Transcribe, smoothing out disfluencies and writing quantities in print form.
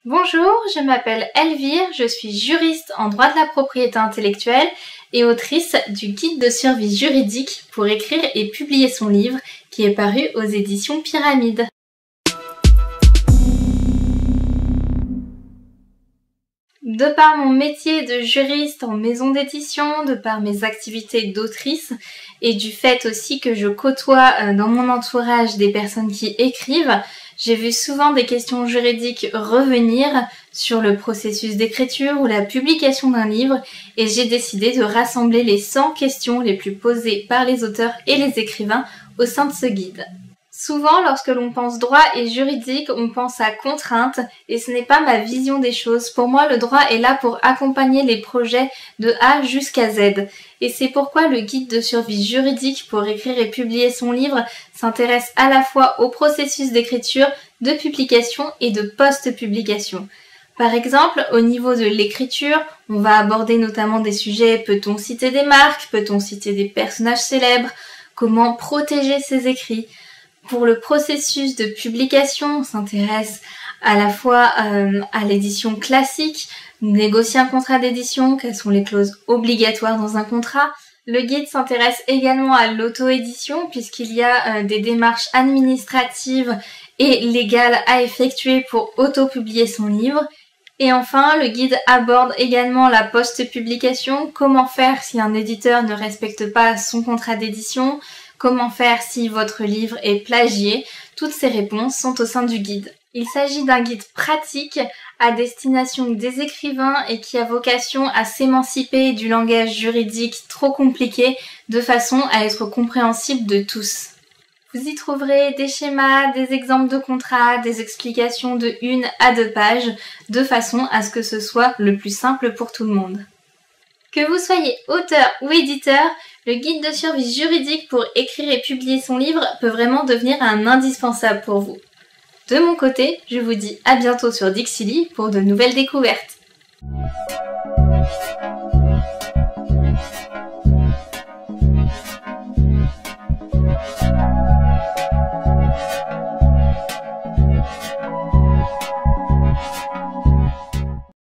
Bonjour, je m'appelle Elvire, je suis juriste en droit de la propriété intellectuelle et autrice du guide de survie juridique pour écrire et publier son livre qui est paru aux éditions Pyramide. De par mon métier de juriste en maison d'édition, de par mes activités d'autrice et du fait aussi que je côtoie dans mon entourage des personnes qui écrivent, j'ai vu souvent des questions juridiques revenir sur le processus d'écriture ou la publication d'un livre et j'ai décidé de rassembler les 100 questions les plus posées par les auteurs et les écrivains au sein de ce guide. Souvent, lorsque l'on pense droit et juridique, on pense à contraintes et ce n'est pas ma vision des choses. Pour moi, le droit est là pour accompagner les projets de A jusqu'à Z. Et c'est pourquoi le guide de survie juridique pour écrire et publier son livre s'intéresse à la fois au processus d'écriture, de publication et de post-publication. Par exemple, au niveau de l'écriture, on va aborder notamment des sujets, peut-on citer des marques, peut-on citer des personnages célèbres, comment protéger ses écrits. Pour le processus de publication, on s'intéresse à la fois à l'édition classique, négocier un contrat d'édition, quelles sont les clauses obligatoires dans un contrat. Le guide s'intéresse également à l'auto-édition puisqu'il y a des démarches administratives et légales à effectuer pour auto-publier son livre. Et enfin, le guide aborde également la post-publication, comment faire si un éditeur ne respecte pas son contrat d'édition, comment faire si votre livre est plagié. Toutes ces réponses sont au sein du guide. Il s'agit d'un guide pratique à destination des écrivains et qui a vocation à s'émanciper du langage juridique trop compliqué de façon à être compréhensible de tous. Vous y trouverez des schémas, des exemples de contrats, des explications de 1 à 2 pages, de façon à ce que ce soit le plus simple pour tout le monde. Que vous soyez auteur ou éditeur, le guide de survie juridique pour écrire et publier son livre peut vraiment devenir un indispensable pour vous. De mon côté, je vous dis à bientôt sur Dixili pour de nouvelles découvertes.